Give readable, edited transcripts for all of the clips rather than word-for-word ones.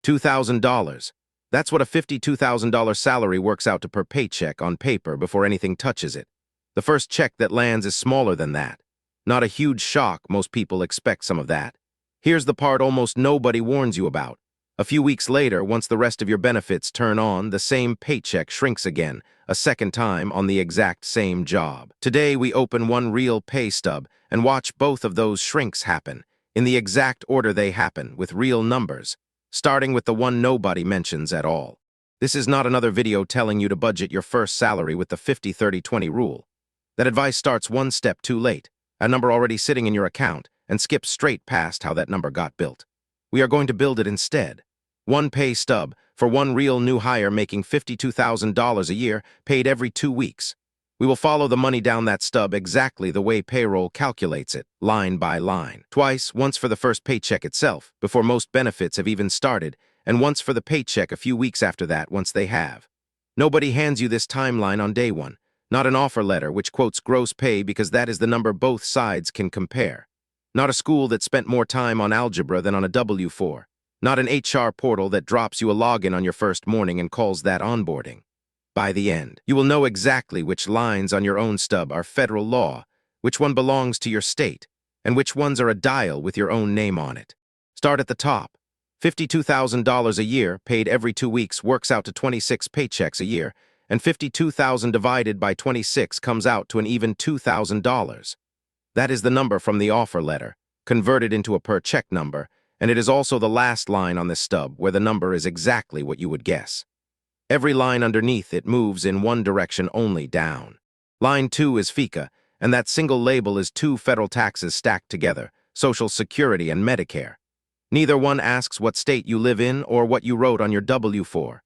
$2,000. That's what a $52,000 salary works out to per paycheck on paper before anything touches it. The first check that lands is smaller than that. Not a huge shock, most people expect some of that. Here's the part almost nobody warns you about. A few weeks later, once the rest of your benefits turn on, the same paycheck shrinks again, a second time on the exact same job. Today, we open one real pay stub and watch both of those shrinks happen, in the exact order they happen, with real numbers, starting with the one nobody mentions at all. This is not another video telling you to budget your first salary with the 50-30-20 rule. That advice starts one step too late, a number already sitting in your account, and skips straight past how that number got built. We are going to build it instead. One pay stub for one real new hire making $52,000 a year, paid every 2 weeks. We will follow the money down that stub exactly the way payroll calculates it, line by line. Twice, once for the first paycheck itself, before most benefits have even started, and once for the paycheck a few weeks after that, once they have. Nobody hands you this timeline on day one, not an offer letter which quotes gross pay because that is the number both sides can compare. Not a school that spent more time on algebra than on a W-4. Not an HR portal that drops you a login on your first morning and calls that onboarding. By the end, you will know exactly which lines on your own stub are federal law, which one belongs to your state, and which ones are a dial with your own name on it. Start at the top. $52,000 a year, paid every 2 weeks, works out to 26 paychecks a year, and $52,000 divided by 26 comes out to an even $2,000. That is the number from the offer letter, converted into a per check number, and it is also the last line on this stub where the number is exactly what you would guess. Every line underneath it moves in one direction only, down. Line 2 is FICA, and that single label is 2 federal taxes stacked together, Social Security and Medicare. Neither one asks what state you live in or what you wrote on your W-4.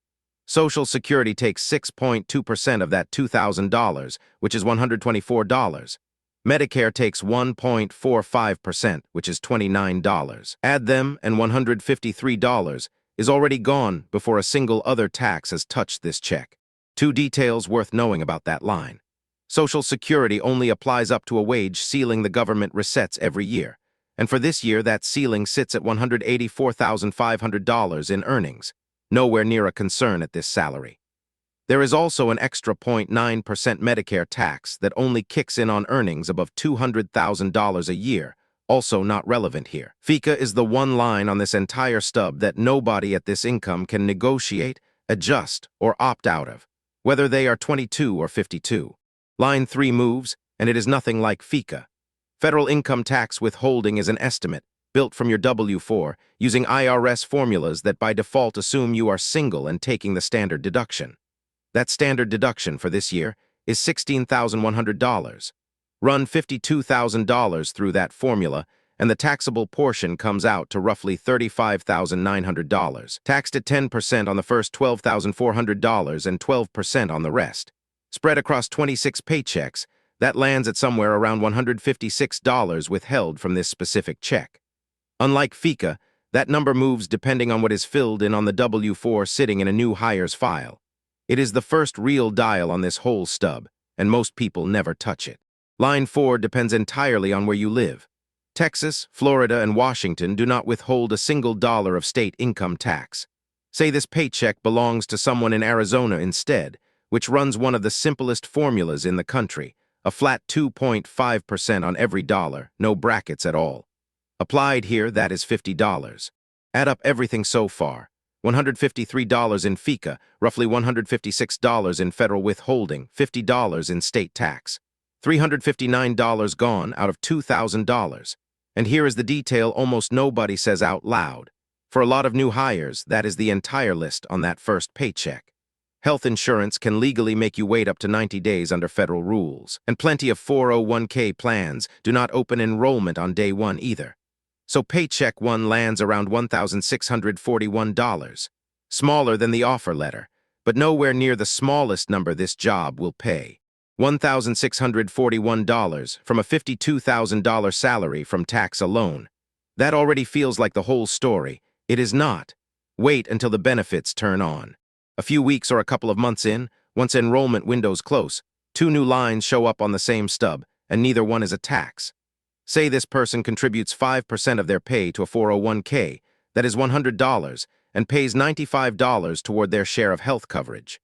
Social Security takes 6.2% of that $2,000, which is $124. Medicare takes 1.45%, which is $29. Add them, and $153 is already gone before a single other tax has touched this check. 2 details worth knowing about that line. Social Security only applies up to a wage ceiling the government resets every year, and for this year that ceiling sits at $184,500 in earnings, nowhere near a concern at this salary. There is also an extra 0.9% Medicare tax that only kicks in on earnings above $200,000 a year, also not relevant here. FICA is the one line on this entire stub that nobody at this income can negotiate, adjust, or opt out of, whether they are 22 or 52. Line 3 moves, and it is nothing like FICA. Federal income tax withholding is an estimate, built from your W-4, using IRS formulas that by default assume you are single and taking the standard deduction. That standard deduction for this year is $16,100. Run $52,000 through that formula, and the taxable portion comes out to roughly $35,900, taxed at 10% on the first $12,400 and 12% on the rest. Spread across 26 paychecks, that lands at somewhere around $156 withheld from this specific check. Unlike FICA, that number moves depending on what is filled in on the W-4 sitting in a new hire's file. It is the first real dial on this whole stub, and most people never touch it. Line 4 depends entirely on where you live. Texas, Florida, and Washington do not withhold a single dollar of state income tax. Say this paycheck belongs to someone in Arizona instead, which runs one of the simplest formulas in the country, a flat 2.5% on every dollar, no brackets at all. Applied here, that is $50. Add up everything so far. $153 in FICA, roughly $156 in federal withholding, $50 in state tax. $359 gone out of $2,000. And here is the detail almost nobody says out loud. For a lot of new hires, that is the entire list on that first paycheck. Health insurance can legally make you wait up to 90 days under federal rules, and plenty of 401k plans do not open enrollment on day one either. So paycheck 1 lands around $1,641, smaller than the offer letter, but nowhere near the smallest number this job will pay. $1,641 from a $52,000 salary from tax alone. That already feels like the whole story. It is not. Wait until the benefits turn on. A few weeks or a couple of months in, once enrollment windows close, 2 new lines show up on the same stub, and neither one is a tax. Say this person contributes 5% of their pay to a 401k, that is $100, and pays $95 toward their share of health coverage.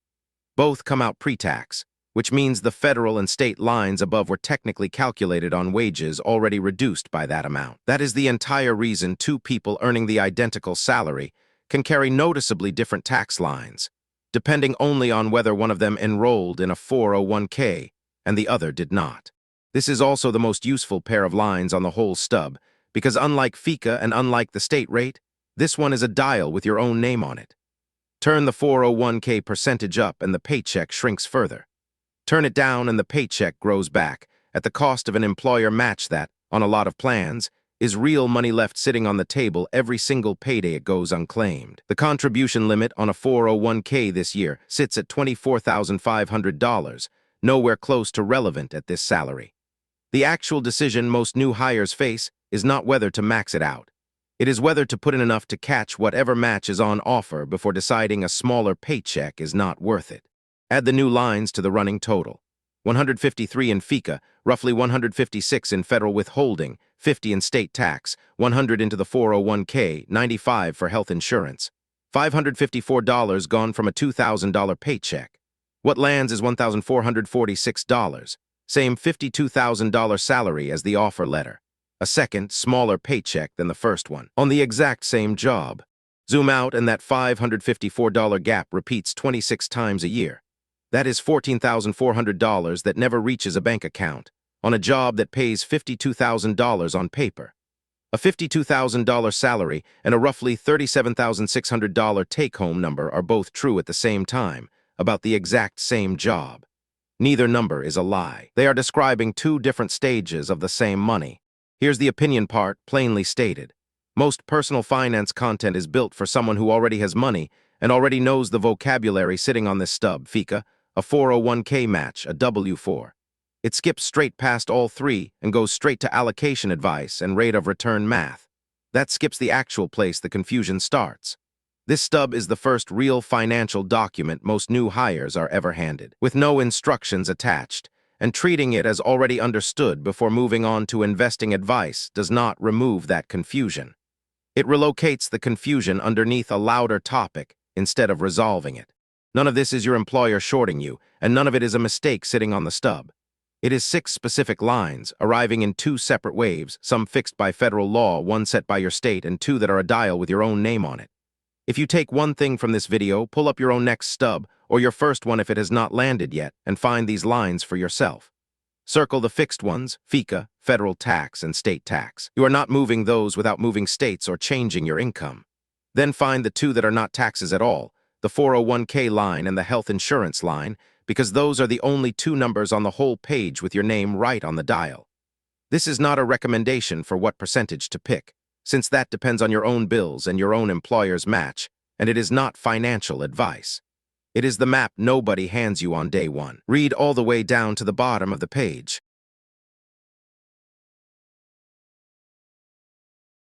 Both come out pre-tax, which means the federal and state lines above were technically calculated on wages already reduced by that amount. That is the entire reason two people earning the identical salary can carry noticeably different tax lines, depending only on whether one of them enrolled in a 401k and the other did not. This is also the most useful pair of lines on the whole stub, because unlike FICA and unlike the state rate, this one is a dial with your own name on it. Turn the 401k percentage up and the paycheck shrinks further. Turn it down and the paycheck grows back at the cost of an employer match that, on a lot of plans, is real money left sitting on the table every single payday it goes unclaimed. The contribution limit on a 401k this year sits at $24,500, nowhere close to relevant at this salary. The actual decision most new hires face is not whether to max it out. It is whether to put in enough to catch whatever match is on offer before deciding a smaller paycheck is not worth it. Add the new lines to the running total. 153 in FICA, roughly 156 in federal withholding, 50 in state tax, 100 into the 401k, 95 for health insurance. $554 gone from a $2,000 paycheck. What lands is $1,446, same $52,000 salary as the offer letter. A second, smaller paycheck than the first one, on the exact same job. Zoom out and that $554 gap repeats 26 times a year. That is $14,400 that never reaches a bank account, on a job that pays $52,000 on paper. A $52,000 salary and a roughly $37,600 take-home number are both true at the same time, about the exact same job. Neither number is a lie. They are describing two different stages of the same money. Here's the opinion part, plainly stated. Most personal finance content is built for someone who already has money and already knows the vocabulary sitting on this stub, FICA, a 401k match, a W-4. It skips straight past all three and goes straight to allocation advice and rate of return math. That skips the actual place the confusion starts. This stub is the first real financial document most new hires are ever handed, with no instructions attached, and treating it as already understood before moving on to investing advice does not remove that confusion. It relocates the confusion underneath a louder topic instead of resolving it. None of this is your employer shorting you, and none of it is a mistake sitting on the stub. It is 6 specific lines, arriving in 2 separate waves, some fixed by federal law, 1 set by your state, and 2 that are a dial with your own name on it. If you take one thing from this video, pull up your own next stub, or your first one if it has not landed yet, and find these lines for yourself. Circle the fixed ones, FICA, federal tax, and state tax. You are not moving those without moving states or changing your income. Then find the 2 that are not taxes at all, the 401k line and the health insurance line, because those are the only 2 numbers on the whole page with your name right on the dial. This is not a recommendation for what percentage to pick, since that depends on your own bills and your own employer's match, and it is not financial advice. It is the map nobody hands you on day one. Read all the way down to the bottom of the page.